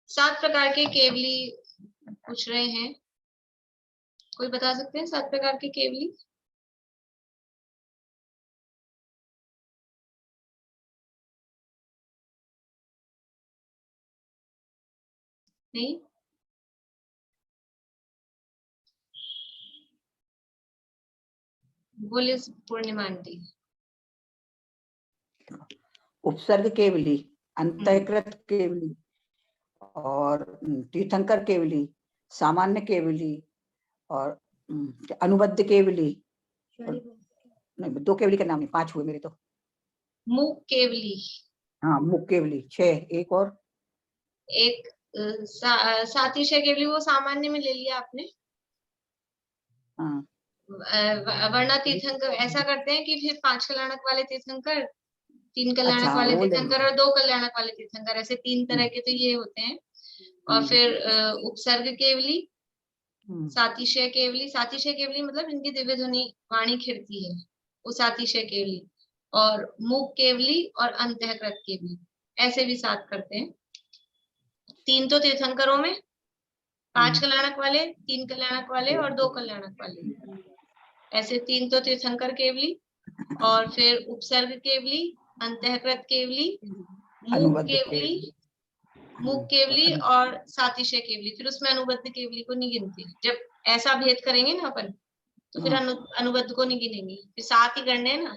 7 प्रकार के केवली पूछ रहे हैं, कोई बता सकते हैं 7 प्रकार के केवली? नहीं? बोलिए पूर्णिमा आंटी। उपसर्ग केवली, अंतःकृत केवली और तीर्थंकर केवली, सामान्य केवली और अनुबद्ध केवली। नहीं, 2 केवली का नाम नहीं, 5 हुए मेरे तो। मुख केवली। हाँ, मुख केवली 6। एक और एक सातिशय केवली, वो सामान्य में ले लिया आपने। हाँ, वरना तीर्थंकर ऐसा करते हैं कि फिर 5 कल्याणक वाले तीर्थंकर, 3 कल्याणक अच्छा, वाले वो ले तीर्थंकर और 2 कल्याणक वाले तीर्थंकर, ऐसे 3 तरह के तो ये होते हैं। और फिर उपसर्ग केवली, सातिशय केवली। सातिशय केवली मतलब इनकी दिव्य ध्वनि वाणी खिड़ती है, वो सातिशय केवली। और मुख केवली और अंतःकृत केवली, ऐसे भी 7 करते हैं। 3 तो तीर्थंकरों में, 5 कल्याणक वाले, 3 कल्याणक वाले और 2 कल्याणक वाले, ऐसे 3 तो तीर्थंकर केवली। और फिर उपसर्ग केवली, अंतःकृत केवली, मुख केवली, मुख केवली और सातिशय केवली। फिर उसमें अनुबद्ध केवली को नहीं गिनते। जब ऐसा भेद करेंगे ना अपन, तो फिर अनुबद्ध को नहीं गिनेंगे, फिर 7 ही करने हैं ना,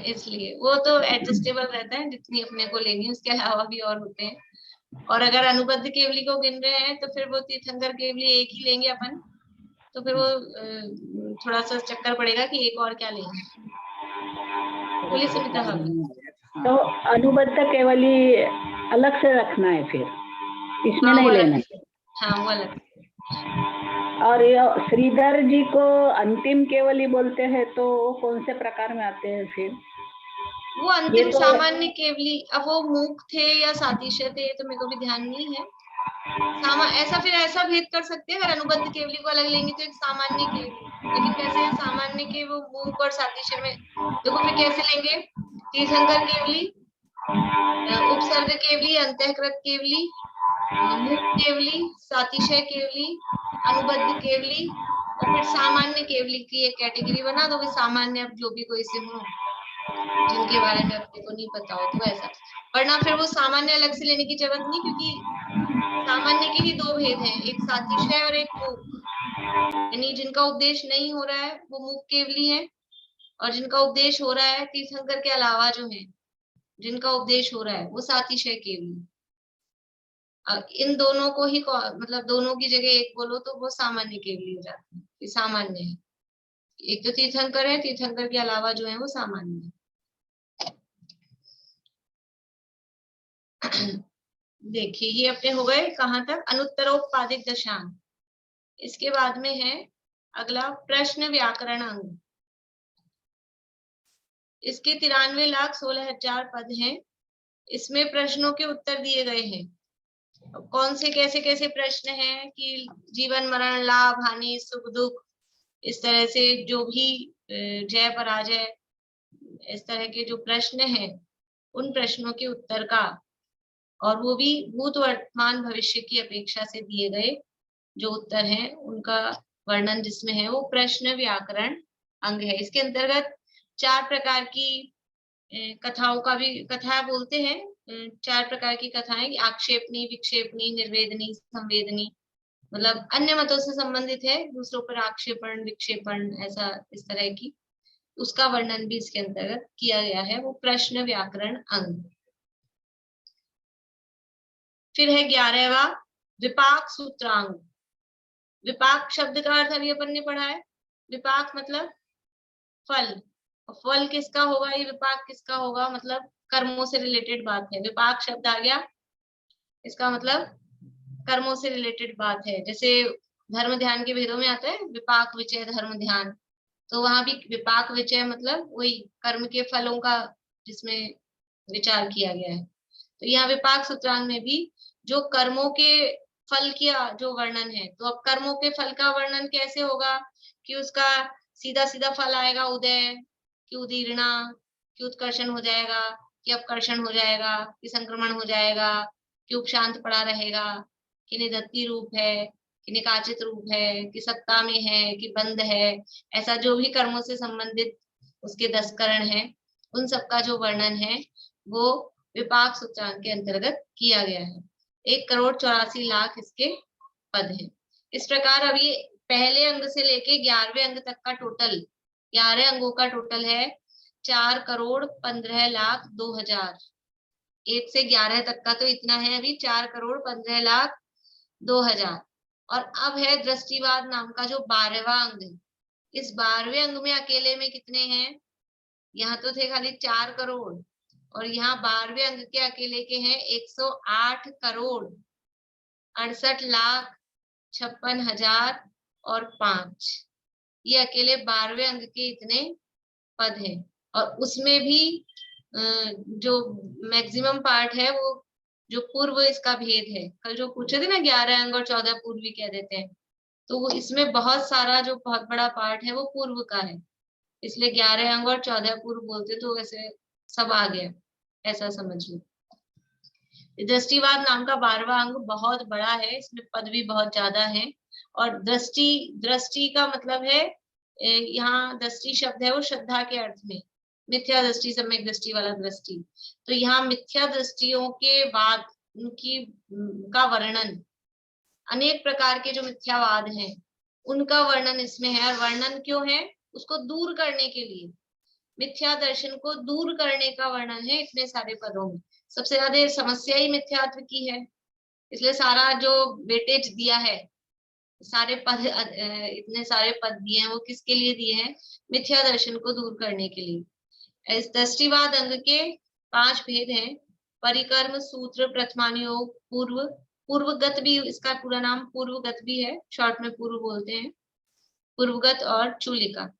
इसलिए वो तो एडजस्टेबल रहता है, जितनी अपने को लेनी है, उसके अलावा भी और होते हैं। और अगर अनुबद्ध केवली को गिन रहे हैं तो फिर वो तीर्थंकर केवली एक ही लेंगे अपन, तो फिर वो थोड़ा सा चक्कर पड़ेगा कि एक और क्या लेंगे। बोलिए सुनीता भाभी। तो अनुबद्ध केवली अलग से रखना है, फिर इसमें हाँ, नहीं लेना है। हाँ, वो अलग। और ये श्रीधर जी को अंतिम केवली बोलते हैं, तो कौन से प्रकार में आते हैं फिर? वो अंतिम सामान्य केवली। अब वो मूक थे या सातिशय थे तो मेरे को भी ध्यान नहीं है। ऐसा फिर ऐसा भेद कर सकते हैं, अगर अनुबद्ध केवली को अलग लेंगे तो एक सामान्य केवली, लेकिन कैसे है सामान्य के वो मूक और सातिशय में, देखो फिर कैसे लेंगे? तीर्थंकर केवली, उपसर्ग केवली, अंतःकृत केवली, मुख केवली, सातिशय केवली, अनुबद्ध केवली और फिर सामान्य केवली की एक कैटेगरी बना दो। सामान्य अब जो भी कोई से हो जिनके बारे में अपने को नहीं पता हो तो ऐसा, वरना फिर वो सामान्य अलग से लेने की जरूरत नहीं, क्योंकि सामान्य के ही 2 भेद हैं, एक सातिशय और एक मूक। यानी जिनका उपदेश नहीं हो रहा है वो मूक केवली है, और जिनका उपदेश हो रहा है तीर्थंकर के अलावा जो है जिनका उपदेश हो रहा है वो सातिशय केवली। इन दोनों को ही मतलब दोनों की जगह एक बोलो तो वो सामान्य केवली हो जाती है, ये सामान्य है। एक तो तीर्थंकर है, तीर्थंकर के अलावा जो है वो सामान्य है। देखिए ये अपने हो गए कहाँ तक? अनुत्तरोपादिक दशांग। इसके बाद में है अगला प्रश्न व्याकरण अंग। इसके 93,16,000 पद हैं। इसमें प्रश्नों के उत्तर दिए गए हैं। कौन से कैसे कैसे प्रश्न हैं कि जीवन मरण, लाभ हानि, सुख दुख, इस तरह से जो भी जय पराजय, इस तरह के जो प्रश्न हैं उन प्रश्नों के उत्तर का, और वो भी भूत वर्तमान भविष्य की अपेक्षा से दिए गए जो उत्तर हैं उनका वर्णन जिसमें है वो प्रश्न व्याकरण अंग है। इसके अंतर्गत 4 प्रकार की कथाओं का भी, कथा बोलते हैं 4 प्रकार की कथाएं, आक्षेपणी, विक्षेपणी, निर्वेदनी, संवेदनी, मतलब अन्य मतों से संबंधित है, दूसरों पर आक्षेपण विक्षेपण ऐसा इस तरह की, उसका वर्णन भी इसके अंतर्गत किया गया है, वो प्रश्न व्याकरण अंग। फिर है 11वां विपाक सूत्रांग। विपाक शब्द का अर्थ अभी अपन ने पढ़ा है, विपाक मतलब फल। फल किसका होगा, ये विपाक किसका होगा, मतलब कर्मों से रिलेटेड बात है। विपाक शब्द आ गया, इसका मतलब कर्मों से रिलेटेड बात है। जैसे धर्म ध्यान के भेदों में आता है विपाक विचय धर्म ध्यान, तो वहां भी विपाक विचय मतलब वही कर्म के फलों का जिसमें विचार किया गया है। तो यहाँ विपाक सूत्रांग में भी जो कर्मों के फल का जो वर्णन है, तो अब कर्मों के फल का वर्णन कैसे होगा कि उसका सीधा सीधा फल आएगा उदय, कि उदीर्णा, कि उत्कर्षण हो जाएगा, कि अपकर्षण हो जाएगा, कि संक्रमण हो जाएगा, कि उपशांत पड़ा रहेगा, कि निदत्ती रूप है, कि निकाचित रूप है, कि सत्ता में है, कि बंद है। ऐसा जो भी कर्मों से संबंधित उसके 10 करण है, उन सबका जो वर्णन है वो विपाक सूत्रांग के अंतर्गत किया गया है। 1,84,00,000 इसके पद हैं। इस प्रकार अब ये पहले अंग से लेके 11वें अंग तक का टोटल, 11 अंगों का टोटल है 4,15,02,000। 1 से 11 तक का तो इतना है अभी, 4,15,02,000। और अब है दृष्टिवाद नाम का जो 12वां अंग है। इस 12वें अंग में अकेले में कितने हैं, यहाँ तो थे खाली 4 करोड़, और यहाँ 12वें अंग के अकेले के हैं 108,68,56,005। ये अकेले 12वें अंग के इतने पद हैं। और उसमें भी जो मैक्सिमम पार्ट है वो जो पूर्व इसका भेद है, कल जो पूछे थे ना 11 अंग और 14 पूर्वी कह देते हैं, तो वो इसमें बहुत सारा जो बहुत बड़ा पार्ट है वो पूर्व का है, इसलिए 11 अंग और 14 पूर्व बोलते, तो वैसे सब आ गया, ऐसा समझ लो। दृष्टिवाद नाम का 12वां अंग बहुत बड़ा है, इसमें पद भी बहुत ज्यादा है। और दृष्टि का मतलब है, यहाँ दृष्टि शब्द है वो श्रद्धा के अर्थ में, मिथ्या दृष्टि सम्यक दृष्टि वाला दृष्टि। तो यहाँ मिथ्या दृष्टियों के बाद उनकी का वर्णन, अनेक प्रकार के जो मिथ्यावाद हैं उनका वर्णन इसमें है। और वर्णन क्यों है, उसको दूर करने के लिए, मिथ्या दर्शन को दूर करने का वर्णन है इतने सारे पदों में। सबसे ज्यादा समस्या ही मिथ्यात्व की है, इसलिए सारा जो वेटेज दिया है, सारे पद, इतने सारे पद दिए हैं, वो किसके लिए दिए हैं, मिथ्या दर्शन को दूर करने के लिए। इस दृष्टिवाद अंग के 5 भेद हैं। परिकर्म, सूत्र, प्रथमानुयोग, पूर्व, पूर्वगत भी इसका पूरा नाम पूर्वगत भी है, शॉर्ट में पूर्व बोलते हैं, पूर्वगत और चूलिका।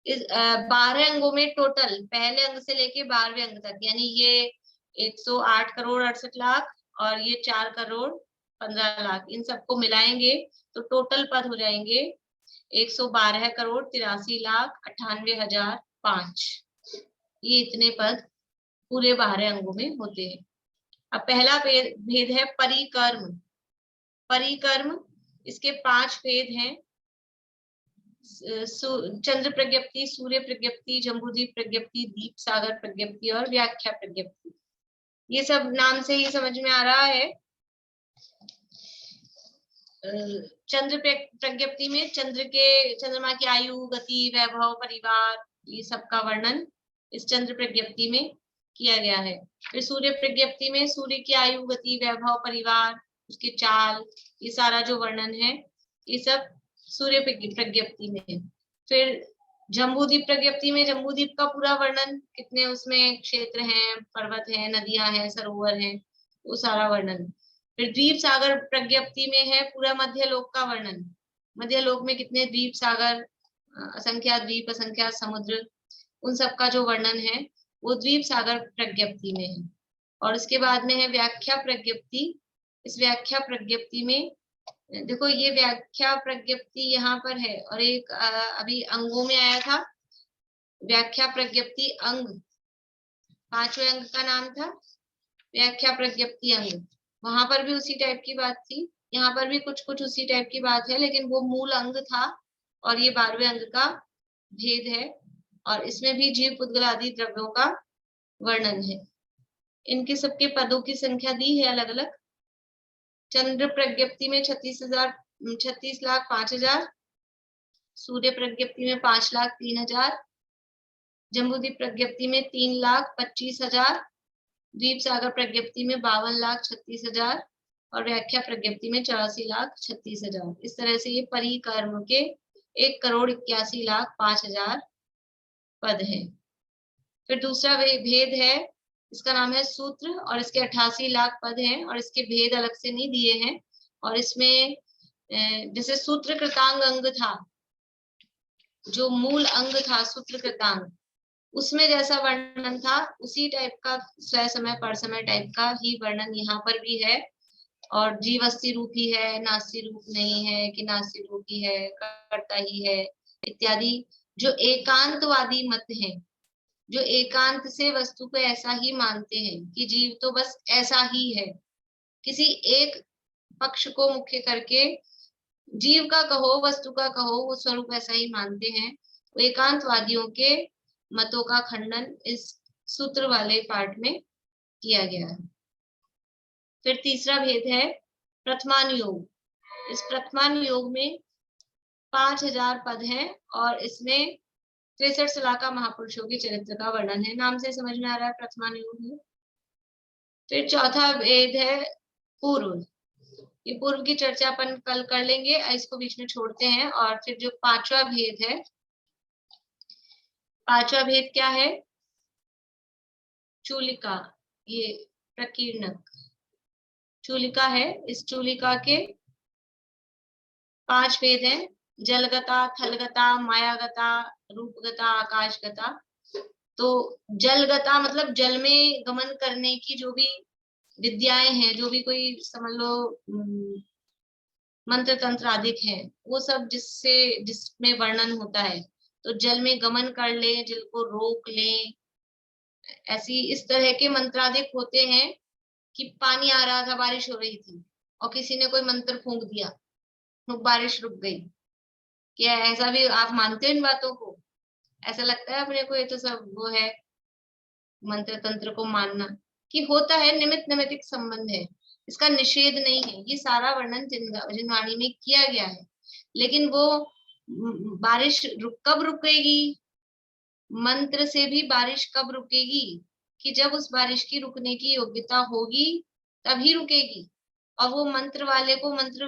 इस 12 अंगों में टोटल पहले अंग से लेके 12वें अंग तक, यानी ये 108,68,00,000 और ये 4,15,00,000, इन सबको मिलाएंगे तो टोटल पद हो जाएंगे 112,83,98,005। ये इतने पद पूरे 12 अंगों में होते हैं। अब पहला भेद है परिकर्म। परिकर्म, इसके 5 भेद हैं। चंद्र प्रज्ञप्ति, सूर्य प्रज्ञप्ति, जम्बूद्वीप प्रज्ञप्ति, दीप सागर प्रज्ञप्ति और व्याख्या प्रज्ञप्ति। ये सब नाम से ही समझ में आ रहा है। चंद्र प्रज्ञप्ति में चंद्रमा की आयु, गति, वैभव, परिवार, ये सब का वर्णन इस चंद्र प्रज्ञप्ति में किया गया है। फिर सूर्य प्रज्ञप्ति में सूर्य की आयु, गति, वैभव, परिवार, उसके चाल, ये सारा जो वर्णन है ये सब सूर्य प्रज्ञप्ति में है। फिर जम्बूद्वीप प्रज्ञप्ति में जम्बूद्वीप का पूरा वर्णन, कितने उसमें क्षेत्र हैं, पर्वत हैं, नदियां हैं, सरोवर हैं, वो सारा वर्णन। फिर द्वीप सागर प्रज्ञप्ति में है पूरा मध्यलोक का वर्णन, मध्यलोक में कितने द्वीप सागर, असंख्यात द्वीप, असंख्यात समुद्र, उन सब का जो वर्णन है वो द्वीप सागर प्रज्ञप्ति में है। और इसके बाद में है व्याख्या प्रज्ञप्ति। इस व्याख्या प्रज्ञप्ति में देखो, ये व्याख्या प्रज्ञप्ति यहाँ पर है, और एक अभी अंगों में आया था व्याख्या प्रज्ञप्ति अंग, 5वें अंग का नाम था व्याख्या प्रज्ञप्ति अंग। वहां पर भी उसी टाइप की बात थी, यहाँ पर भी कुछ कुछ उसी टाइप की बात है, लेकिन वो मूल अंग था और ये 12वें अंग का भेद है। और इसमें भी जीव, पुद्गल आदि द्रव्यों का वर्णन है। इनके सबके पदों की संख्या दी है अलग अलग। चंद्र प्रज्ञप्ति में 36,05,000, सूर्य प्रज्ञप्ति में 5,03,000, जम्बूद्वीप प्रज्ञप्ति में 3,25,000, द्वीप सागर प्रज्ञप्ति में 52,36,000 और व्याख्या प्रज्ञप्ति में 84,36,000। इस तरह से ये परिकर्म के 1,81,05,000 पद है। फिर दूसरा भेद है, इसका नाम है सूत्र, और इसके 88 लाख पद हैं और इसके भेद अलग से नहीं दिए हैं। और इसमें जैसे सूत्र कृतांग अंग था, जो मूल अंग था सूत्र कृतांग, उसमें जैसा वर्णन था उसी टाइप का स्वय समय पर समय टाइप का ही वर्णन यहाँ पर भी है। और जीव अस्थि रूप ही है, नास्ति रूप नहीं है कि नास्ति रूप ही है, कर्ता ही है इत्यादि। जो एकांतवादी मत हैं, जो एकांत से वस्तु को ऐसा ही मानते हैं कि जीव तो बस ऐसा ही है, किसी एक पक्ष को मुख्य करके जीव का कहो वस्तु का कहो वो स्वरूप ऐसा ही मानते हैं, वो एकांतवादियों के मतों का खंडन इस सूत्र वाले पार्ट में किया गया है। फिर तीसरा भेद है प्रथमानुयोग। इस प्रथमानुयोग में 5,000 पद हैं और इसमें 63 सलाका महापुरुषों के चरित्र का वर्णन है। नाम से समझ में आ रहा है प्रथमानुयोग में। फिर चौथा भेद है पूर्व। ये पूर्व की चर्चा अपन कल कर लेंगे, इसको बीच में छोड़ते हैं। और फिर जो पांचवा भेद है, पांचवा भेद क्या है? चूलिका, ये प्रकीर्णक चूलिका है। इस चूलिका के 5 भेद हैं, जलगता, थलगता, मायागता, रूपगता, आकाशगता। तो जलगता मतलब जल में गमन करने की जो भी विद्याएं हैं, जो भी कोई समझ लो मंत्र तंत्र आदि हैं, वो सब जिसमें वर्णन होता है। तो जल में गमन कर ले, जल को रोक ले, ऐसी इस तरह के मंत्रादिक होते हैं। कि पानी आ रहा था, बारिश हो रही थी और किसी ने कोई मंत्र फूंक दिया, बारिश रुक गई। क्या ऐसा भी आप मानते हो इन बातों को? ऐसा लगता है अपने को ये तो सब वो है मंत्र तंत्र को मानना, कि होता है, निमित्त नैमित्तिक संबंध है, इसका निषेध नहीं है। ये सारा वर्णन जिनवाणी में किया गया है। लेकिन वो बारिश कब रुकेगी, मंत्र से भी बारिश कब रुकेगी? कि जब उस बारिश की रुकने की योग्यता होगी तभी रुकेगी। और वो मंत्र वाले को मंत्र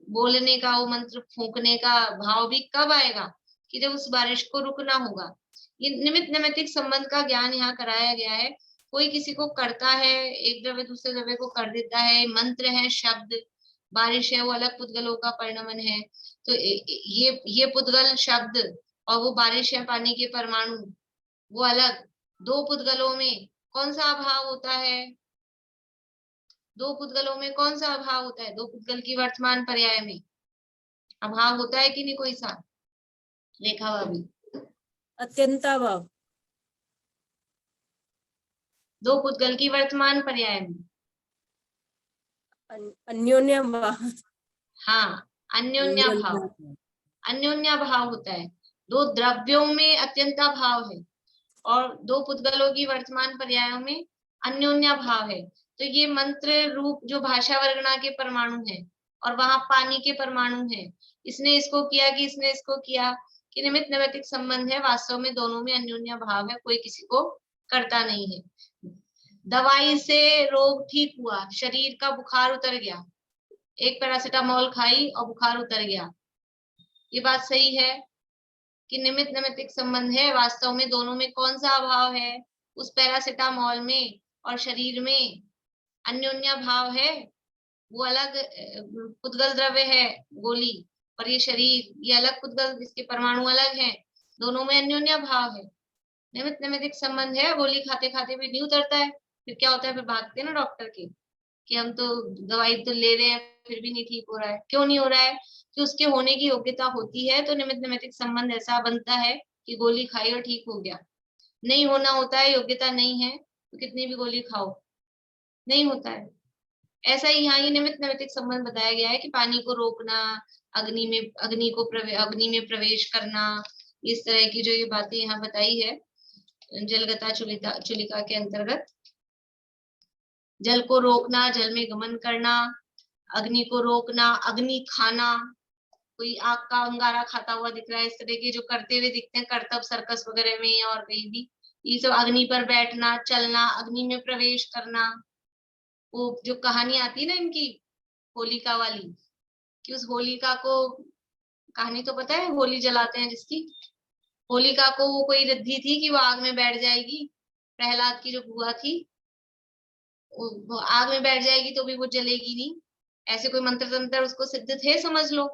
बोलने का, वो मंत्र फूंकने का भाव भी कब आएगा? कि जब उस बारिश को रुकना होगा। ये निमित्त नैमित्तिक संबंध का ज्ञान यहाँ कराया गया है। कोई किसी को करता है, एक द्रव्य दूसरे द्रव्य को कर देता है, मंत्र है, शब्द, बारिश है, वो अलग पुद्गलों का परिणमन है। तो ये पुद्गल शब्द और वो बारिश है, पानी के परमाणु, वो अलग। दो पुद्गलों में कौन सा अभाव होता है? दो पुद्गलों में कौन सा अभाव होता है? दो पुद्गल की वर्तमान पर्याय में अभाव होता है कि नहीं? कोई सा रेखा भाभी? अत्यंताभाव। दो पुद्गल की वर्तमान पर्याय में अन्योन्य भाव। हाँ, अन्योन्या भाव, अन्योन्या भाव होता है। दो द्रव्यों में अत्यंता भाव है और दो पुद्गलों की वर्तमान पर्यायों में अन्योन्या भाव है। तो ये मंत्र रूप जो भाषा वर्गणा के परमाणु है और वहां पानी के परमाणु है, इसने इसको किया कि इसने इसको किया, कि निमित्त नैमित्तिक संबंध है। वास्तव में दोनों में अन्योन्या भाव है, कोई किसी को करता नहीं है। दवाई से रोग ठीक हुआ, शरीर का बुखार उतर गया, एक पैरासिटामोल खाई और बुखार उतर गया, ये बात सही है कि निमित्त नैमित्तिक संबंध है? वास्तव में दोनों में कौन सा अभाव है? उस पैरासिटामोल में और शरीर में अन्योन्या भाव है। वो अलग पुद्गल द्रव्य है गोली, और ये शरीर, ये अलग पुद्गल, इसके परमाणु अलग हैं। दोनों में अन्योन्या भाव है, निमित्त नैमित्तिक संबंध है। गोली खाते खाते भी नहीं उतरता है, फिर क्या होता है? फिर भागते हैं ना डॉक्टर के कि हम तो दवाई तो ले रहे हैं फिर भी नहीं ठीक हो रहा है। क्यों नहीं हो रहा है? कि उसके होने की योग्यता होती है। तो निमित्त नैमित्तिक संबंध ऐसा बनता है कि गोली खाई और ठीक हो गया। नहीं होना होता है, योग्यता नहीं है तो कितनी भी गोली खाओ नहीं होता है। ऐसा ही यहाँ ये निमित्त नैमित्तिक संबंध बताया गया है कि पानी को रोकना, अग्नि में प्रवेश करना, इस तरह की जो ये बातें यहाँ बताई है जलगता चुलिका के अंतर्गत। जल को रोकना, जल में गमन करना, अग्नि को रोकना, अग्नि खाना, कोई आग का अंगारा खाता हुआ दिख रहा है, इस तरह के जो करते हुए दिखते हैं करतब सर्कस वगैरह में और कहीं भी, ये सब अग्नि पर बैठना, चलना, अग्नि में प्रवेश करना, वो जो कहानी आती है ना इनकी होलिका वाली, कि उस होलिका को, कहानी तो पता है, होली जलाते हैं जिसकी, होलिका को वो कोई रिद्धि थी कि वो आग में बैठ जाएगी, प्रहलाद की जो बुआ थी, वो आग में बैठ जाएगी तो भी वो जलेगी नहीं, ऐसे कोई मंत्र तंत्र उसको सिद्ध थे, समझ लो।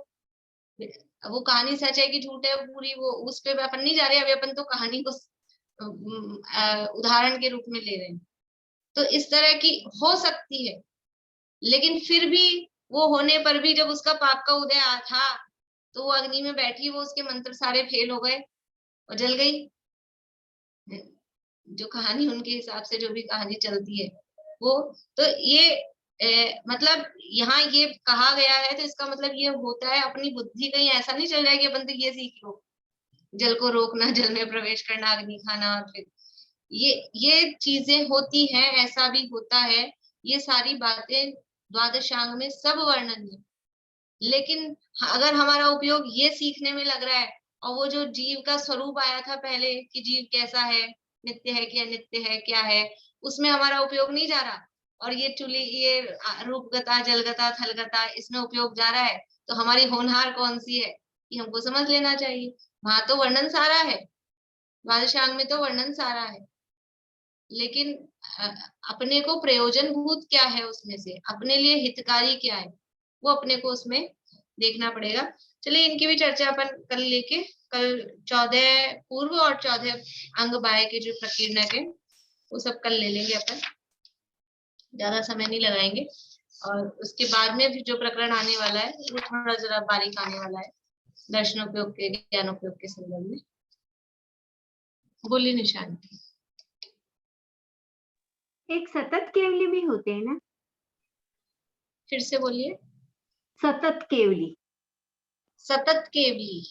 वो कहानी सच है कि झूठ है पूरी, वो उस पे अपन नहीं जा रहे, अभी अपन तो कहानी को उदाहरण के रूप में ले रहे हैं। तो इस तरह की हो सकती है, लेकिन फिर भी वो होने पर भी जब उसका पाप का उदय था तो वो अग्नि में बैठी, वो उसके मंत्र सारे फेल हो गए और जल गई। जो कहानी उनके हिसाब से जो भी कहानी चलती है वो, तो ये मतलब यहाँ ये कहा गया है, तो इसका मतलब ये होता है अपनी बुद्धि कहीं ऐसा नहीं चल जाए कि अपन तो ये सीख लो, जल को रोकना, जल में प्रवेश करना, अग्नि खाना, और फिर ये चीजें होती हैं, ऐसा भी होता है। ये सारी बातें द्वादशांग में सब वर्णन है, लेकिन अगर हमारा उपयोग ये सीखने में लग रहा है, और वो जो जीव का स्वरूप आया था पहले कि जीव कैसा है, नित्य है कि अनित्य है, क्या है, उसमें हमारा उपयोग नहीं जा रहा, और ये चुली, ये रूपगता, जलगता, थलगता, इसमें उपयोग जा रहा है, तो हमारी होनहार कौन सी है ये हमको समझ लेना चाहिए। वहां तो वर्णन सारा है, द्वादशांग में तो वर्णन सारा है, लेकिन अपने को प्रयोजन भूत क्या है उसमें से, अपने लिए हितकारी क्या है, वो अपने को उसमें देखना पड़ेगा। चलिए इनकी भी चर्चा अपन कल लेके, कल 14 पूर्व और 14 अंग बाय के जो प्रकीर्णक है वो सब कल ले लेंगे अपन, ज्यादा समय नहीं लगाएंगे। और उसके बाद में भी जो प्रकरण आने वाला है वो थोड़ा जरा बारीक आने वाला है, दर्शनोपयोग के, ज्ञानोपयोग के संदर्भ में। बोलिए निशान। एक सतत केवली भी होते हैं ना? फिर से बोलिए। सतत केवली। सतत केवली,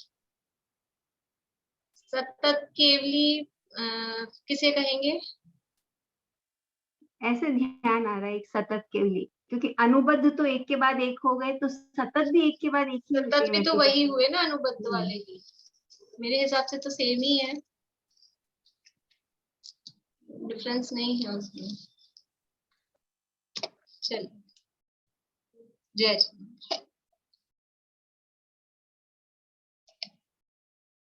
सतत केवली किसे कहेंगे? ऐसे ध्यान आ रहा है, एक सतत केवली, क्योंकि अनुबद्ध तो एक के बाद एक हो गए, तो सतत भी एक के बाद एक ही होते सतत हैं भी तो वैसे। वही हुए ना अनुबद्ध वाले ही, मेरे हिसाब से तो सेम ही है, डिफरेंस नहीं है उसमें। चलिए, जय